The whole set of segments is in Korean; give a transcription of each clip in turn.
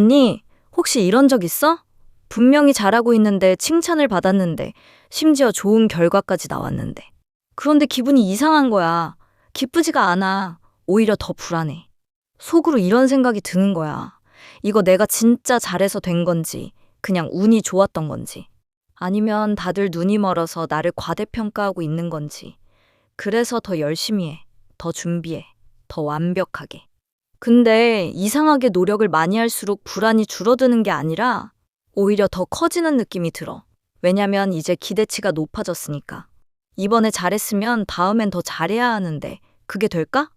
언니, 혹시 이런 적 있어? 분명히 잘하고 있는데 칭찬을 받았는데, 심지어 좋은 결과까지 나왔는데. 그런데 기분이 이상한 거야. 기쁘지가 않아. 오히려 더 불안해. 속으로 이런 생각이 드는 거야. 이거 내가 진짜 잘해서 된 건지, 그냥 운이 좋았던 건지. 아니면 다들 눈이 멀어서 나를 과대평가하고 있는 건지. 그래서 더 열심히 해. 더 준비해. 더 완벽하게. 근데 이상하게 노력을 많이 할수록 불안이 줄어드는 게 아니라 오히려 더 커지는 느낌이 들어. 왜냐면 이제 기대치가 높아졌으니까. 이번에 잘했으면 다음엔 더 잘해야 하는데 그게 될까?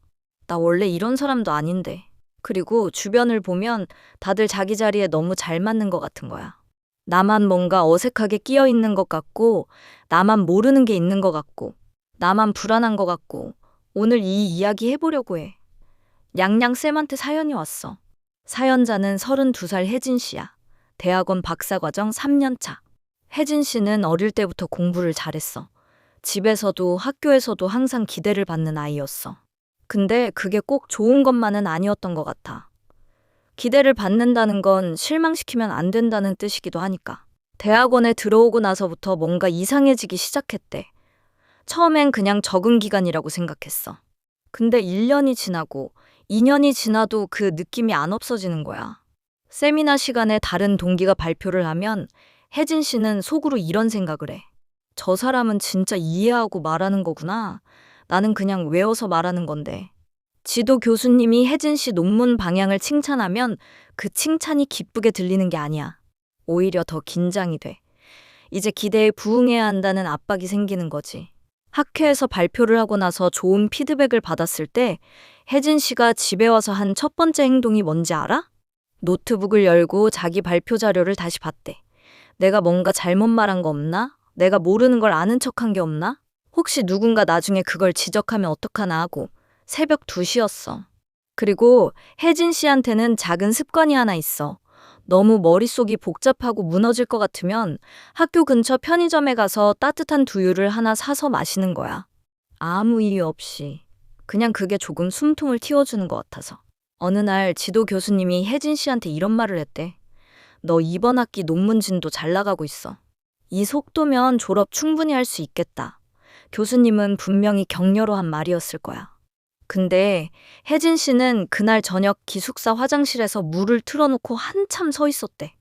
나 원래 이런 사람도 아닌데. 그리고 주변을 보면 다들 자기 자리에 너무 잘 맞는 것 같은 거야. 나만 뭔가 어색하게 끼어 있는 것 같고, 나만 모르는 게 있는 것 같고, 나만 불안한 것 같고, 오늘 이 이야기 해보려고 해. 냥냥쌤한테 사연이 왔어. 사연자는 32살 혜진 씨야. 대학원 박사과정 3년 차. 혜진 씨는 어릴 때부터 공부를 잘했어. 집에서도 학교에서도 항상 기대를 받는 아이였어. 근데 그게 꼭 좋은 것만은 아니었던 것 같아. 기대를 받는다는 건 실망시키면 안 된다는 뜻이기도 하니까. 대학원에 들어오고 나서부터 뭔가 이상해지기 시작했대. 처음엔 그냥 적응 기간이라고 생각했어. 근데 1년이 지나고 2년이 지나도 그 느낌이 안 없어지는 거야. 세미나 시간에 다른 동기가 발표를 하면 혜진 씨는 속으로 이런 생각을 해. 저 사람은 진짜 이해하고 말하는 거구나. 나는 그냥 외워서 말하는 건데. 지도 교수님이 혜진 씨 논문 방향을 칭찬하면 그 칭찬이 기쁘게 들리는 게 아니야. 오히려 더 긴장이 돼. 이제 기대에 부응해야 한다는 압박이 생기는 거지. 학회에서 발표를 하고 나서 좋은 피드백을 받았을 때 혜진 씨가 집에 와서 한 첫 번째 행동이 뭔지 알아? 노트북을 열고 자기 발표 자료를 다시 봤대. 내가 뭔가 잘못 말한 거 없나? 내가 모르는 걸 아는 척한 게 없나? 혹시 누군가 나중에 그걸 지적하면 어떡하나 하고 새벽 2시였어. 그리고 혜진 씨한테는 작은 습관이 하나 있어. 너무 머릿속이 복잡하고 무너질 것 같으면 학교 근처 편의점에 가서 따뜻한 두유를 하나 사서 마시는 거야. 아무 이유 없이. 그냥 그게 조금 숨통을 틔워주는 것 같아서. 어느 날 지도 교수님이 혜진 씨한테 이런 말을 했대. 너 이번 학기 논문 진도 잘 나가고 있어. 이 속도면 졸업 충분히 할 수 있겠다. 교수님은 분명히 격려로 한 말이었을 거야. 근데 혜진 씨는 그날 저녁 기숙사 화장실에서 물을 틀어놓고 한참 서 있었대.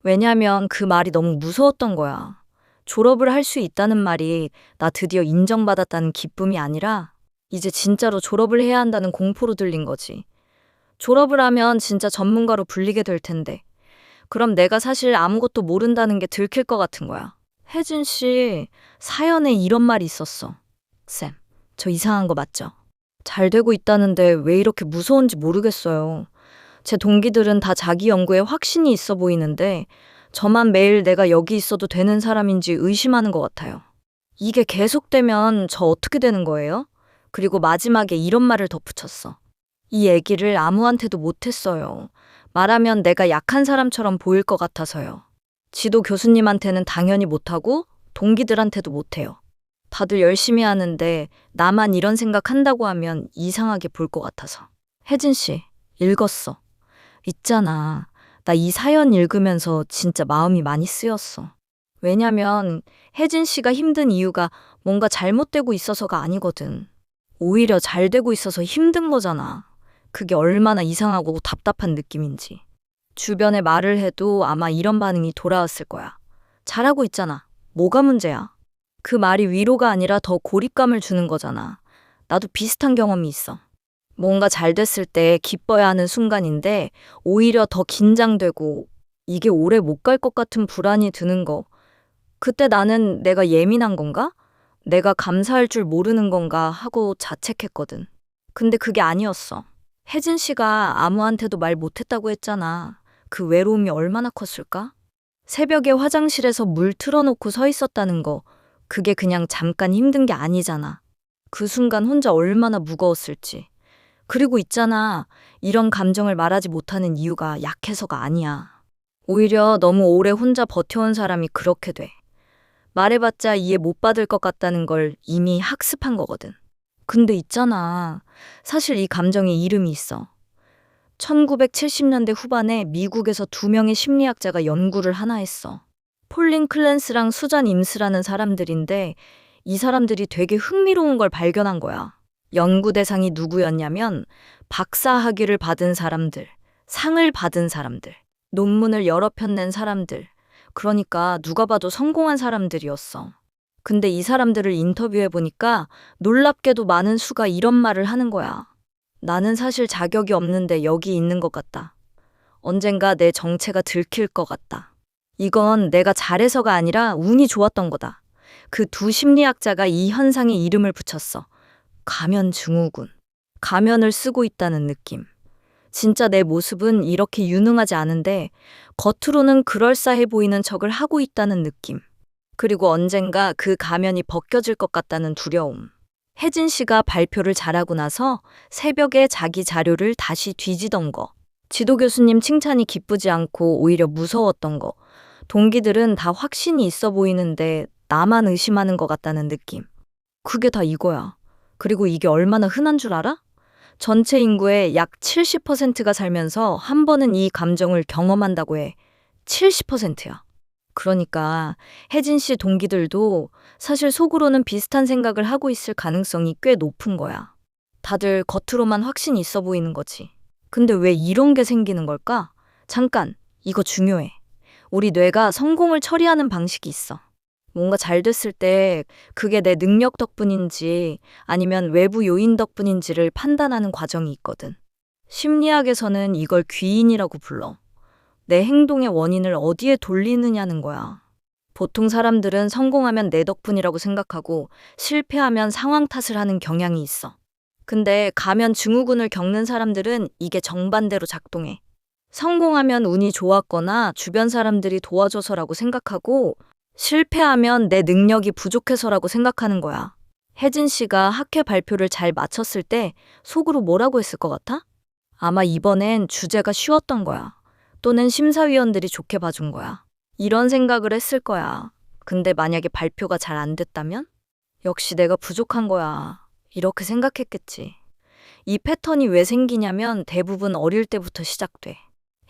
왜냐면 그 말이 너무 무서웠던 거야. 졸업을 할 수 있다는 말이 나 드디어 인정받았다는 기쁨이 아니라 이제 진짜로 졸업을 해야 한다는 공포로 들린 거지. 졸업을 하면 진짜 전문가로 불리게 될 텐데. 그럼 내가 사실 아무것도 모른다는 게 들킬 것 같은 거야. 혜진 씨, 사연에 이런 말이 있었어. 쌤, 저 이상한 거 맞죠? 잘 되고 있다는데 왜 이렇게 무서운지 모르겠어요. 제 동기들은 다 자기 연구에 확신이 있어 보이는데 저만 매일 내가 여기 있어도 되는 사람인지 의심하는 것 같아요. 이게 계속되면 저 어떻게 되는 거예요? 그리고 마지막에 이런 말을 덧붙였어. 이 얘기를 아무한테도 못했어요. 말하면 내가 약한 사람처럼 보일 것 같아서요. 지도 교수님한테는 당연히 못하고 동기들한테도 못해요. 다들 열심히 하는데 나만 이런 생각한다고 하면 이상하게 볼 것 같아서. 혜진 씨, 읽었어. 있잖아. 나 이 사연 읽으면서 진짜 마음이 많이 쓰였어. 왜냐면 혜진 씨가 힘든 이유가 뭔가 잘못되고 있어서가 아니거든. 오히려 잘 되고 있어서 힘든 거잖아. 그게 얼마나 이상하고 답답한 느낌인지. 주변에 말을 해도 아마 이런 반응이 돌아왔을 거야. 잘하고 있잖아. 뭐가 문제야? 그 말이 위로가 아니라 더 고립감을 주는 거잖아. 나도 비슷한 경험이 있어. 뭔가 잘 됐을 때 기뻐야 하는 순간인데 오히려 더 긴장되고 이게 오래 못 갈 것 같은 불안이 드는 거. 그때 나는 내가 예민한 건가? 내가 감사할 줄 모르는 건가 하고 자책했거든. 근데 그게 아니었어. 혜진 씨가 아무한테도 말 못했다고 했잖아. 그 외로움이 얼마나 컸을까? 새벽에 화장실에서 물 틀어놓고 서 있었다는 거, 그게 그냥 잠깐 힘든 게 아니잖아. 그 순간 혼자 얼마나 무거웠을지. 그리고 있잖아, 이런 감정을 말하지 못하는 이유가 약해서가 아니야. 오히려 너무 오래 혼자 버텨온 사람이 그렇게 돼. 말해봤자 이해 못 받을 것 같다는 걸 이미 학습한 거거든. 근데 있잖아, 사실 이 감정에 이름이 있어. 1970년대 후반에 미국에서 두 명의 심리학자가 연구를 하나 했어. 폴린 클랜스랑 수잔 임스라는 사람들인데 이 사람들이 되게 흥미로운 걸 발견한 거야. 연구 대상이 누구였냐면 박사 학위를 받은 사람들, 상을 받은 사람들, 논문을 여러 편 낸 사람들, 그러니까 누가 봐도 성공한 사람들이었어. 근데 이 사람들을 인터뷰해 보니까 놀랍게도 많은 수가 이런 말을 하는 거야. 나는 사실 자격이 없는데 여기 있는 것 같다. 언젠가 내 정체가 들킬 것 같다. 이건 내가 잘해서가 아니라 운이 좋았던 거다. 그 두 심리학자가 이 현상에 이름을 붙였어. 가면 증후군. 가면을 쓰고 있다는 느낌. 진짜 내 모습은 이렇게 유능하지 않은데 겉으로는 그럴싸해 보이는 척을 하고 있다는 느낌. 그리고 언젠가 그 가면이 벗겨질 것 같다는 두려움. 혜진 씨가 발표를 잘하고 나서 새벽에 자기 자료를 다시 뒤지던 거. 지도 교수님 칭찬이 기쁘지 않고 오히려 무서웠던 거. 동기들은 다 확신이 있어 보이는데 나만 의심하는 것 같다는 느낌. 그게 다 이거야. 그리고 이게 얼마나 흔한 줄 알아? 전체 인구의 약 70%가 살면서 한 번은 이 감정을 경험한다고 해. 70%야. 그러니까 혜진 씨 동기들도 사실 속으로는 비슷한 생각을 하고 있을 가능성이 꽤 높은 거야. 다들 겉으로만 확신이 있어 보이는 거지. 근데 왜 이런 게 생기는 걸까? 잠깐, 이거 중요해. 우리 뇌가 성공을 처리하는 방식이 있어. 뭔가 잘 됐을 때 그게 내 능력 덕분인지 아니면 외부 요인 덕분인지를 판단하는 과정이 있거든. 심리학에서는 이걸 귀인이라고 불러. 내 행동의 원인을 어디에 돌리느냐는 거야. 보통 사람들은 성공하면 내 덕분이라고 생각하고 실패하면 상황 탓을 하는 경향이 있어. 근데 가면 증후군을 겪는 사람들은 이게 정반대로 작동해. 성공하면 운이 좋았거나 주변 사람들이 도와줘서라고 생각하고 실패하면 내 능력이 부족해서라고 생각하는 거야. 혜진 씨가 학회 발표를 잘 마쳤을 때 속으로 뭐라고 했을 것 같아? 아마 이번엔 주제가 쉬웠던 거야. 또는 심사위원들이 좋게 봐준 거야. 이런 생각을 했을 거야. 근데 만약에 발표가 잘 안 됐다면? 역시 내가 부족한 거야. 이렇게 생각했겠지. 이 패턴이 왜 생기냐면 대부분 어릴 때부터 시작돼.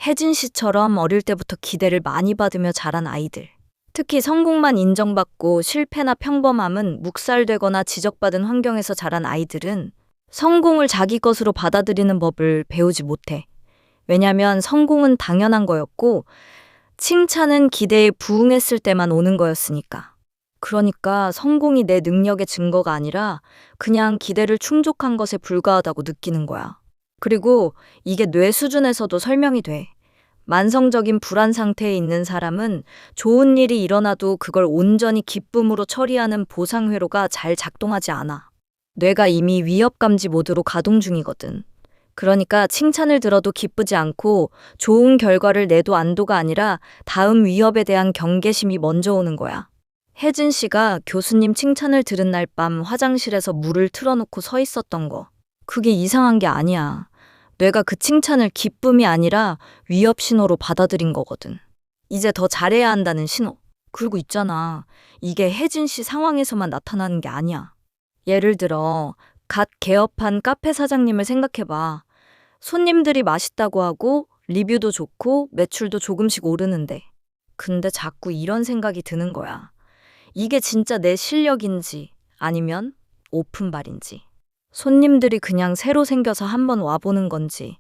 혜진 씨처럼 어릴 때부터 기대를 많이 받으며 자란 아이들. 특히 성공만 인정받고 실패나 평범함은 묵살되거나 지적받은 환경에서 자란 아이들은 성공을 자기 것으로 받아들이는 법을 배우지 못해. 왜냐면 성공은 당연한 거였고 칭찬은 기대에 부응했을 때만 오는 거였으니까. 그러니까 성공이 내 능력의 증거가 아니라 그냥 기대를 충족한 것에 불과하다고 느끼는 거야. 그리고 이게 뇌 수준에서도 설명이 돼. 만성적인 불안 상태에 있는 사람은 좋은 일이 일어나도 그걸 온전히 기쁨으로 처리하는 보상회로가 잘 작동하지 않아. 뇌가 이미 위협감지 모드로 가동 중이거든. 그러니까 칭찬을 들어도 기쁘지 않고 좋은 결과를 내도 안도가 아니라 다음 위협에 대한 경계심이 먼저 오는 거야. 혜진 씨가 교수님 칭찬을 들은 날 밤 화장실에서 물을 틀어놓고 서 있었던 거. 그게 이상한 게 아니야. 뇌가 그 칭찬을 기쁨이 아니라 위협 신호로 받아들인 거거든. 이제 더 잘해야 한다는 신호. 그리고 있잖아. 이게 혜진 씨 상황에서만 나타나는 게 아니야. 예를 들어 갓 개업한 카페 사장님을 생각해봐. 손님들이 맛있다고 하고 리뷰도 좋고 매출도 조금씩 오르는데. 근데 자꾸 이런 생각이 드는 거야. 이게 진짜 내 실력인지 아니면 오픈발인지. 손님들이 그냥 새로 생겨서 한번 와보는 건지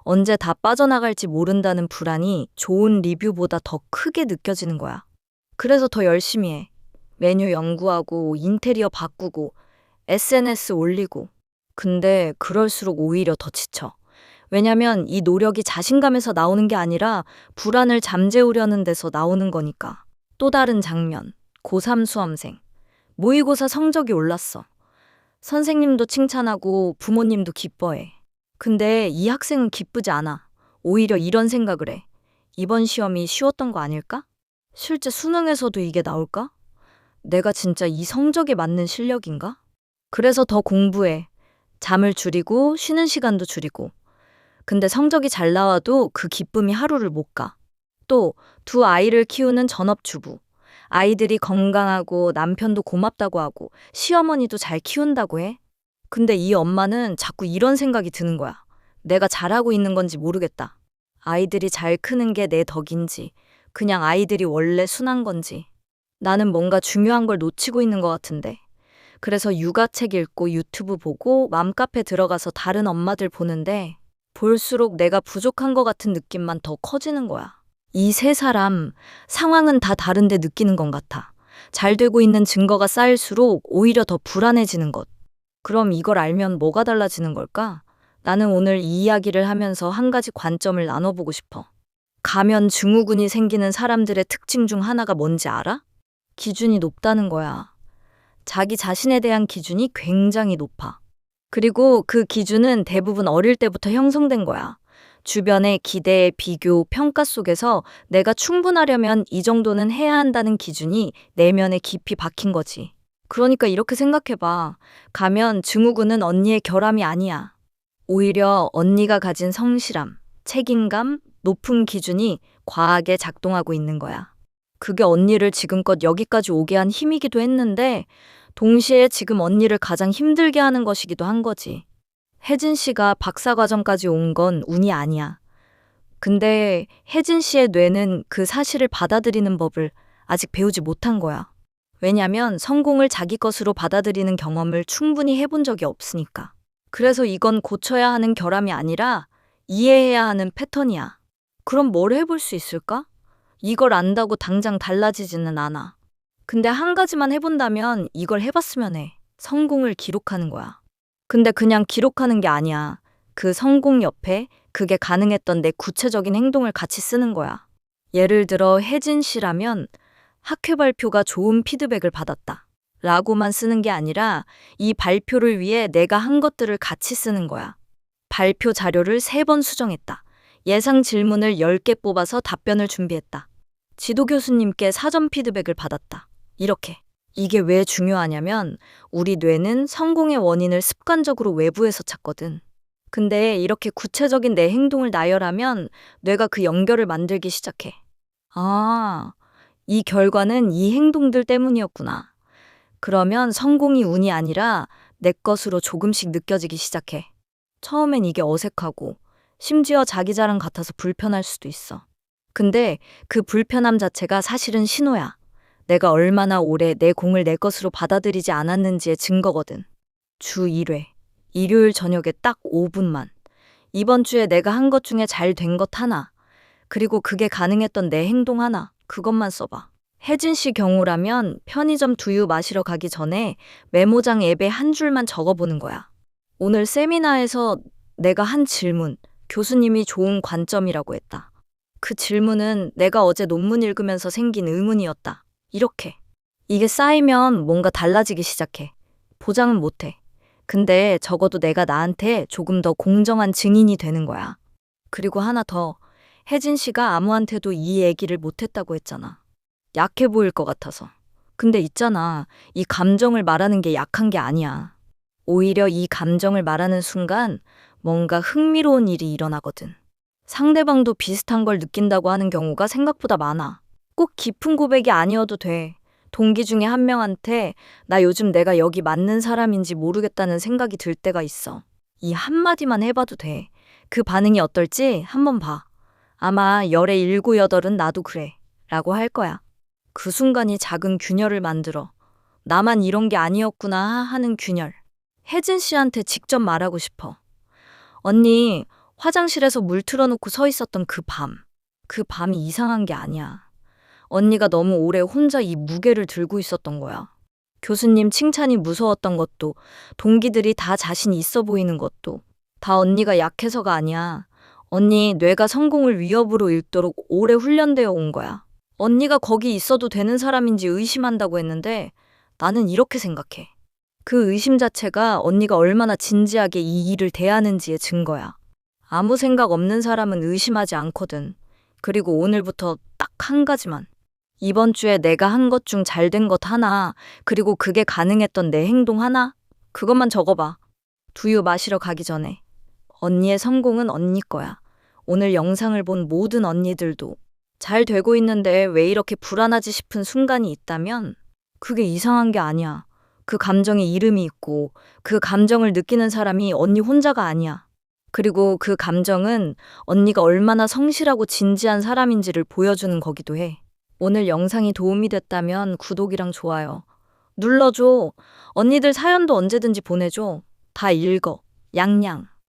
언제 다 빠져나갈지 모른다는 불안이 좋은 리뷰보다 더 크게 느껴지는 거야. 그래서 더 열심히 해. 메뉴 연구하고 인테리어 바꾸고 SNS 올리고. 근데 그럴수록 오히려 더 지쳐. 왜냐면 이 노력이 자신감에서 나오는 게 아니라 불안을 잠재우려는 데서 나오는 거니까. 또 다른 장면. 고3 수험생. 모의고사 성적이 올랐어. 선생님도 칭찬하고 부모님도 기뻐해. 근데 이 학생은 기쁘지 않아. 오히려 이런 생각을 해. 이번 시험이 쉬웠던 거 아닐까? 실제 수능에서도 이게 나올까? 내가 진짜 이 성적에 맞는 실력인가? 그래서 더 공부해. 잠을 줄이고 쉬는 시간도 줄이고. 근데 성적이 잘 나와도 그 기쁨이 하루를 못 가. 또 두 아이를 키우는 전업주부. 아이들이 건강하고 남편도 고맙다고 하고 시어머니도 잘 키운다고 해. 근데 이 엄마는 자꾸 이런 생각이 드는 거야. 내가 잘하고 있는 건지 모르겠다. 아이들이 잘 크는 게 내 덕인지, 그냥 아이들이 원래 순한 건지. 나는 뭔가 중요한 걸 놓치고 있는 것 같은데. 그래서 육아책 읽고 유튜브 보고 맘카페 들어가서 다른 엄마들 보는데 볼수록 내가 부족한 것 같은 느낌만 더 커지는 거야. 이 세 사람 상황은 다 다른데 느끼는 것 같아. 잘 되고 있는 증거가 쌓일수록 오히려 더 불안해지는 것. 그럼 이걸 알면 뭐가 달라지는 걸까? 나는 오늘 이 이야기를 하면서 한 가지 관점을 나눠보고 싶어. 가면 증후군이 생기는 사람들의 특징 중 하나가 뭔지 알아? 기준이 높다는 거야. 자기 자신에 대한 기준이 굉장히 높아. 그리고 그 기준은 대부분 어릴 때부터 형성된 거야. 주변의 기대, 비교, 평가 속에서 내가 충분하려면 이 정도는 해야 한다는 기준이 내면에 깊이 박힌 거지. 그러니까 이렇게 생각해봐. 가면 증후군은 언니의 결함이 아니야. 오히려 언니가 가진 성실함, 책임감, 높은 기준이 과하게 작동하고 있는 거야. 그게 언니를 지금껏 여기까지 오게 한 힘이기도 했는데 동시에 지금 언니를 가장 힘들게 하는 것이기도 한 거지. 혜진 씨가 박사과정까지 온 건 운이 아니야. 근데 혜진 씨의 뇌는 그 사실을 받아들이는 법을 아직 배우지 못한 거야. 왜냐면 성공을 자기 것으로 받아들이는 경험을 충분히 해본 적이 없으니까. 그래서 이건 고쳐야 하는 결함이 아니라 이해해야 하는 패턴이야. 그럼 뭘 해볼 수 있을까? 이걸 안다고 당장 달라지지는 않아. 근데 한 가지만 해본다면 이걸 해봤으면 해. 성공을 기록하는 거야. 근데 그냥 기록하는 게 아니야. 그 성공 옆에 그게 가능했던 내 구체적인 행동을 같이 쓰는 거야. 예를 들어 혜진 씨라면 학회 발표가 좋은 피드백을 받았다. 라고만 쓰는 게 아니라 이 발표를 위해 내가 한 것들을 같이 쓰는 거야. 발표 자료를 3번 수정했다. 예상 질문을 10개 뽑아서 답변을 준비했다. 지도 교수님께 사전 피드백을 받았다. 이렇게. 이게 왜 중요하냐면 우리 뇌는 성공의 원인을 습관적으로 외부에서 찾거든. 근데 이렇게 구체적인 내 행동을 나열하면 뇌가 그 연결을 만들기 시작해. 아, 이 결과는 이 행동들 때문이었구나. 그러면 성공이 운이 아니라 내 것으로 조금씩 느껴지기 시작해. 처음엔 이게 어색하고 심지어 자기 자랑 같아서 불편할 수도 있어. 근데 그 불편함 자체가 사실은 신호야. 내가 얼마나 오래 내 공을 내 것으로 받아들이지 않았는지의 증거거든. 주 1회. 일요일 저녁에 딱 5분만. 이번 주에 내가 한 것 중에 잘 된 것 하나. 그리고 그게 가능했던 내 행동 하나. 그것만 써봐. 혜진 씨 경우라면 편의점 두유 마시러 가기 전에 메모장 앱에 한 줄만 적어보는 거야. 오늘 세미나에서 내가 한 질문, 교수님이 좋은 관점이라고 했다. 그 질문은 내가 어제 논문 읽으면서 생긴 의문이었다. 이렇게. 이게 쌓이면 뭔가 달라지기 시작해. 보장은 못해. 근데 적어도 내가 나한테 조금 더 공정한 증인이 되는 거야. 그리고 하나 더. 혜진 씨가 아무한테도 이 얘기를 못했다고 했잖아. 약해 보일 것 같아서. 근데 있잖아. 이 감정을 말하는 게 약한 게 아니야. 오히려 이 감정을 말하는 순간 뭔가 흥미로운 일이 일어나거든. 상대방도 비슷한 걸 느낀다고 하는 경우가 생각보다 많아. 꼭 깊은 고백이 아니어도 돼. 동기 중에 한 명한테 나 요즘 내가 여기 맞는 사람인지 모르겠다는 생각이 들 때가 있어. 이 한마디만 해봐도 돼. 그 반응이 어떨지 한번 봐. 아마 열의 7, 8은 나도 그래. 라고 할 거야. 그 순간이 작은 균열을 만들어. 나만 이런 게 아니었구나 하는 균열. 혜진 씨한테 직접 말하고 싶어. 언니, 화장실에서 물 틀어놓고 서 있었던 그 밤. 그 밤이 이상한 게 아니야. 언니가 너무 오래 혼자 이 무게를 들고 있었던 거야. 교수님 칭찬이 무서웠던 것도, 동기들이 다 자신 있어 보이는 것도, 다 언니가 약해서가 아니야. 언니 뇌가 성공을 위협으로 읽도록 오래 훈련되어 온 거야. 언니가 거기 있어도 되는 사람인지 의심한다고 했는데 나는 이렇게 생각해. 그 의심 자체가 언니가 얼마나 진지하게 이 일을 대하는지의 증거야. 아무 생각 없는 사람은 의심하지 않거든. 그리고 오늘부터 딱 한 가지만. 이번 주에 내가 한 것 중 잘 된 것 하나, 그리고 그게 가능했던 내 행동 하나? 그것만 적어봐. 두유 마시러 가기 전에. 언니의 성공은 언니 거야. 오늘 영상을 본 모든 언니들도 잘 되고 있는데 왜 이렇게 불안하지 싶은 순간이 있다면 그게 이상한 게 아니야. 그 감정에 이름이 있고 그 감정을 느끼는 사람이 언니 혼자가 아니야. 그리고 그 감정은 언니가 얼마나 성실하고 진지한 사람인지를 보여주는 거기도 해. 오늘 영상이 도움이 됐다면 구독이랑 좋아요 눌러줘. 언니들 사연도 언제든지 보내줘. 다 읽어. 양양.